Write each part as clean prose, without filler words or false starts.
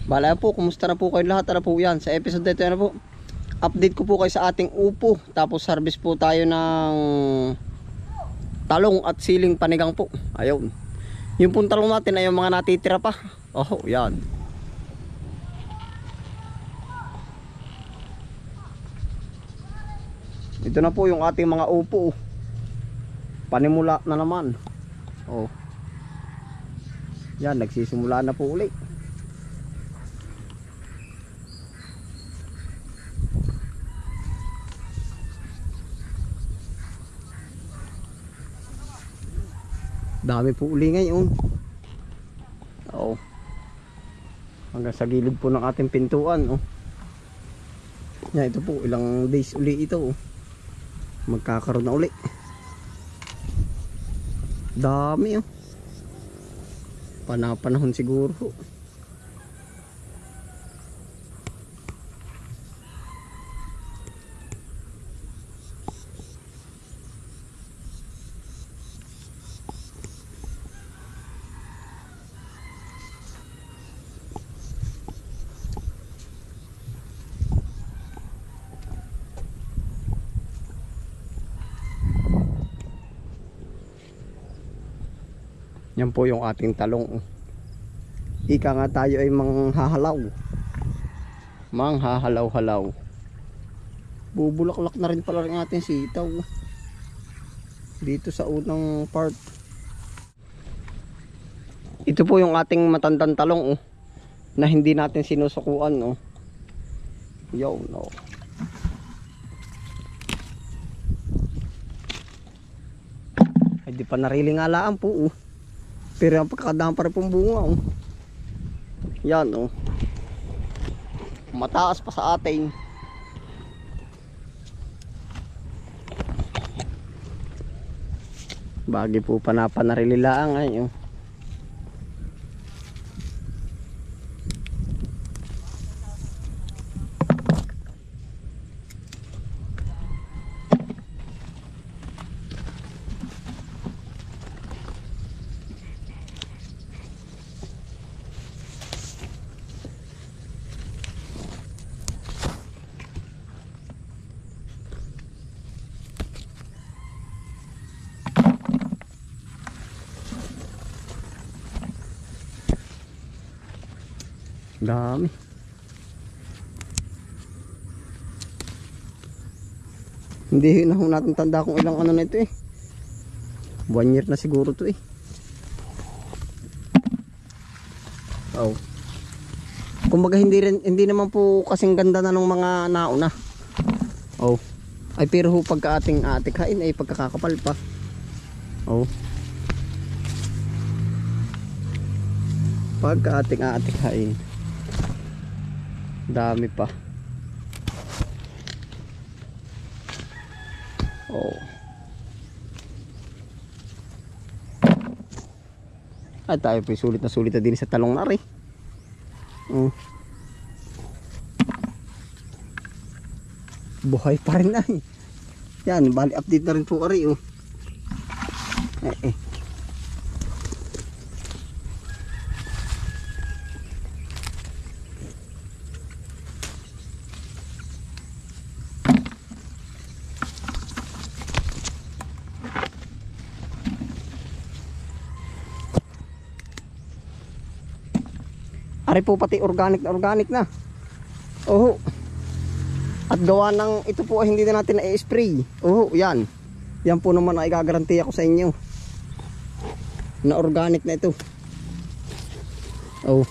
Bala po, kumusta na po kayo lahat? Ano po yan? Sa episode na ito, ano po? Update ko po kayo sa ating upo. Tapos harvest po tayo ng talong at siling panigang po. Ayun. Yung pong talong natin ay yung mga natitira pa. Oh, yan. Ito na po yung ating mga upo. Panimula na naman. Oh. Yan, nagsisimula na po ulit. Dami po uli ngayon. Oo. Hanggang sa gilid po ng ating pintuan. Oh. Yan, ito po. Ilang days uli ito. Oh. Magkakaroon na uli. Dami. Oh. Panahon siguro. Yan po yung ating talong. Ika nga tayo ay manghahalaw. Manghahalaw-halaw. Bubulaklak na rin pala rin ating sitaw. Dito sa unang part. Ito po yung ating matandang talong. Oh, na hindi natin sinusukuan. Oh. Yo, no. Ay di pa narilingalaan po. Oh. Pero ang pagkakadaan pa rin pong bunga. Oh. Yan. Oh. Mataas pa sa atin. Bagi po panapanarililaan ngayon. Dami. Hindi na ho natin tanda kung ilang ano na ito eh. 1 year na siguro to eh. Oh. Kumbaga hindi naman po kasing ganda na ng mga nauna. Oh. Ay pero ho pagka ating atikhain ay pagkakakapal pa. Oh. Pagka ating atikhain. Dami pa. Oh. Ay tayo po sulit na din sa talong na rin. Buhay pa rin ay. Yan, bali update na rin po ari. Oh. Ari po pati organic na. Oh. At gawa ng ito po ay hindi na natin na-spray. Oh, yan. Yan po naman ay gagaranti ako sa inyo. Na organic na ito. Oh.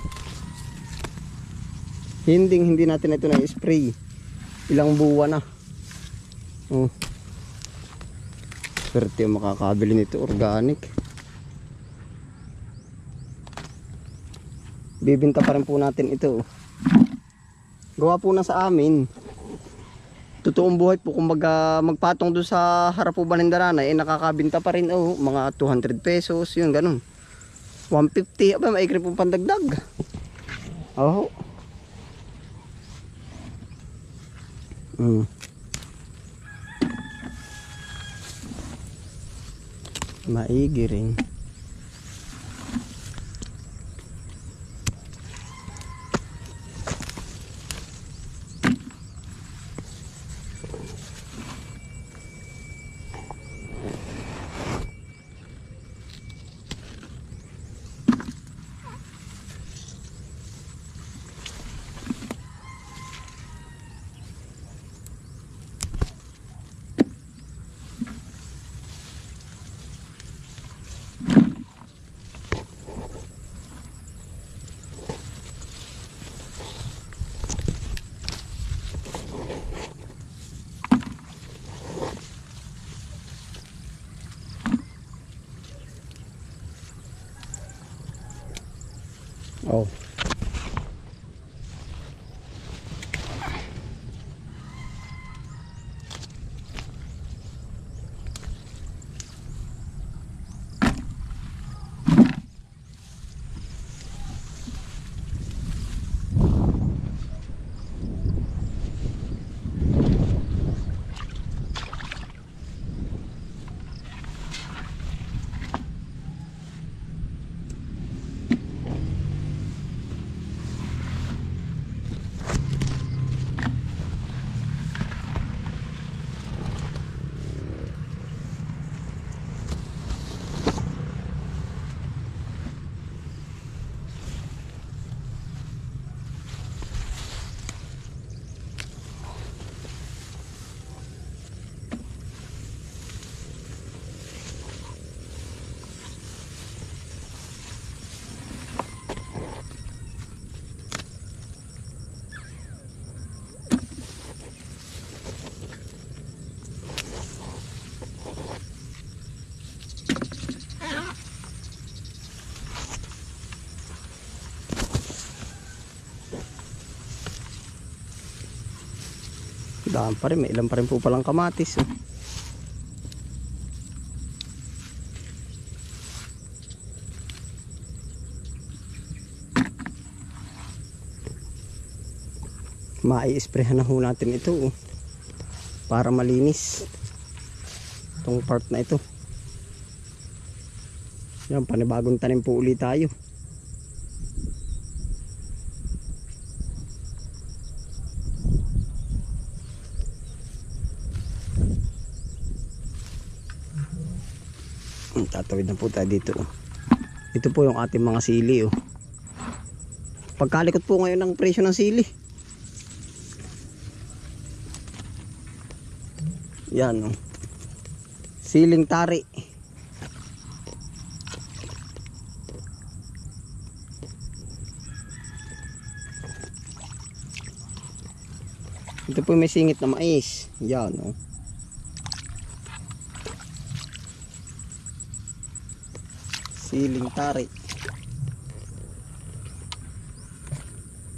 Hindi natin ito na-spray. Ilang buwan na. Oh. Swerte yung makakabili nito organic. Bibinta pa rin po natin ito. Gawa po na sa amin. Totoong buhay po. Kung magpatong doon sa harap po Balindarana, eh nakakabinta pa rin. Oh, mga 200 pesos. Yun, ganun. 150. Aba, maikri po pandagdag. Oh. Maigi rin. Oh. Daan pa rin, may ilan pa rin po palang kamatis. Oh. Mai-sprayhan na ho natin ito oh, para malinis itong part na ito. Yan, panibagong tanim po ulit tayo. Tatawid na po tayo dito oh. Ito po yung ating mga sili oh. Pagkalikot po ngayon ng presyo ng sili. Yan oh. Siling tari. Ito po may singit na mais. Yan oh. Siling tari.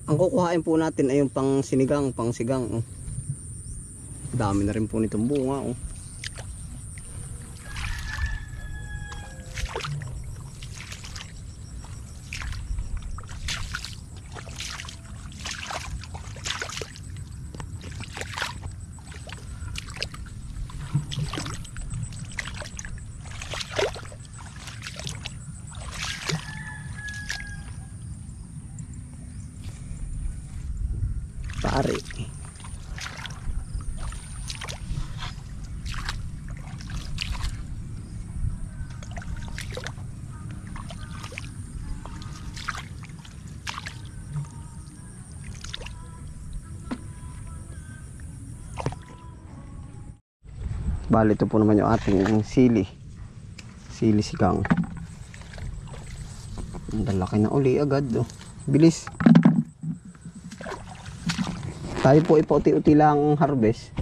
Ang kukuhain po natin ay yung pang sigang. Oh. Dami na rin po nitong bunga oh. Tari. Bali ito po naman yung ating sili sigang. Ang laki na uli agad oh. Bilis. Tayo po ipauti-uti lang harvest.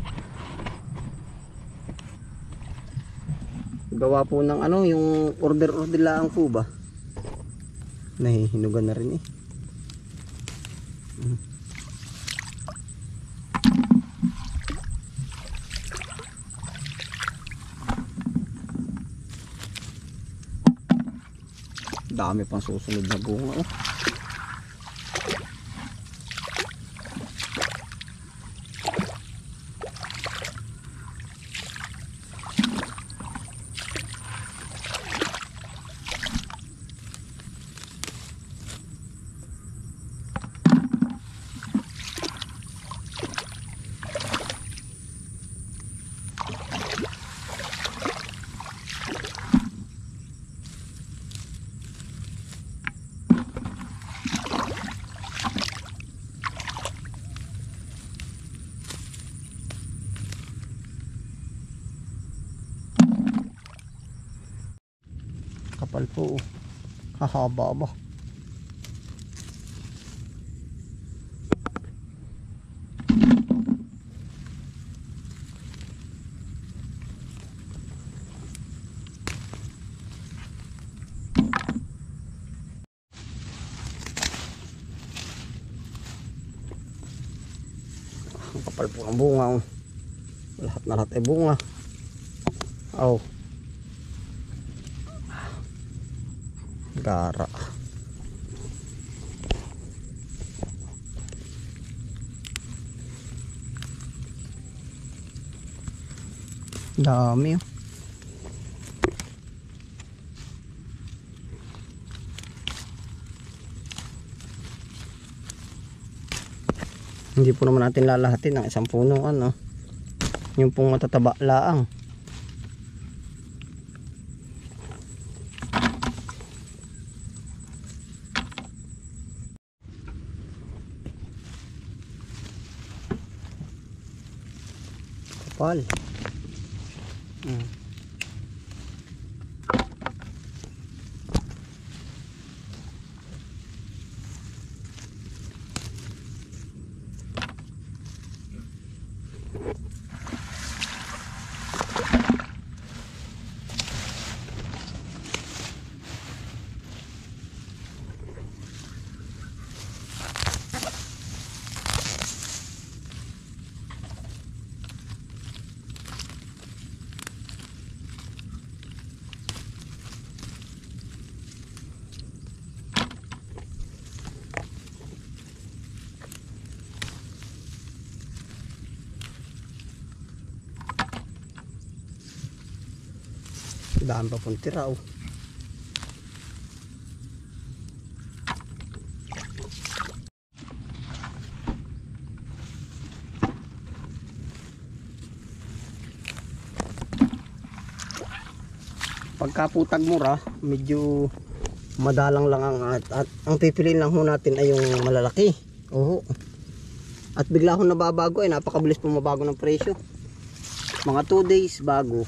Gawa po ng ano, yung order lang po ba. Nahihinugan na rin eh. Dami pang susunod na bunga oh. Kapal po. Hahaba ba? kapal po ng bunga oh. Lahat na lahat ay bunga. Oh. Gara. Dami oh. Hindi po naman natin lalahatin ng isang puno ano. Yung pong matataba laang. Kapal. Daan pa pong tira oh. Pagkaputag mura, medyo madalang lang at ang pipiliin lang ho natin ay yung malalaki. Oo. At bigla ho nababago ay napakabilis pumabago ng presyo. Mga 2 days bago.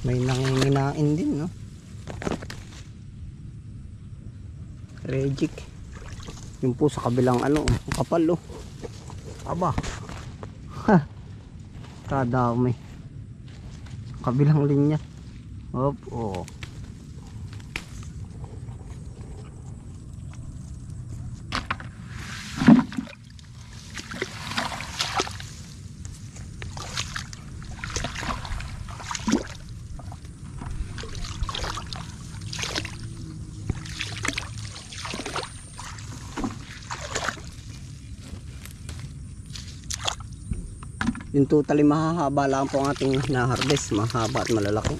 May nanginginain din no. Rejik. Yung po sa kabilang ano, kapal oh. Aba. Ha. Kadami. Kabilang linya. Hop, oh. Yung totally mahahaba lang po ang ating na-harvest, mahaba at malalaki.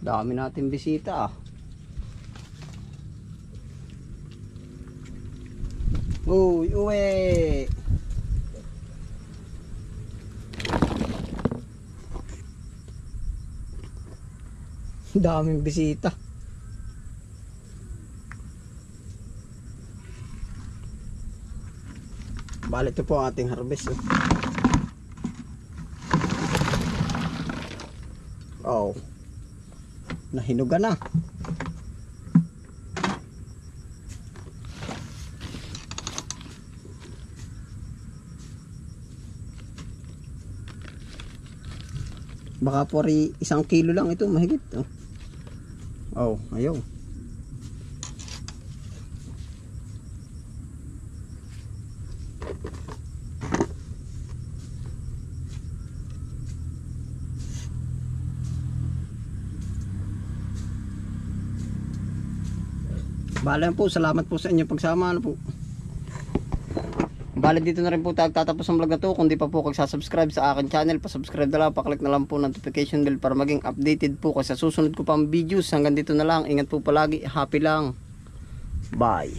Dami natin bisita ah. Uy, uwi. Daming bisita. Bali, ito po ang ating harvest. Oh. Nahinuga na. Baka po rin 1 kilo lang ito, mahigit. Oh, ayaw. Bale po, salamat po sa inyong pagsama. Ano po? Bale, dito na rin po tayo tatapos ang vlog na to. Kung di pa po kagsasubscribe sa akin channel, pasubscribe na lang, paklik na lang po notification bell para maging updated po kasi sa susunod ko pang videos. Hanggang dito na lang, ingat po palagi, happy lang, bye.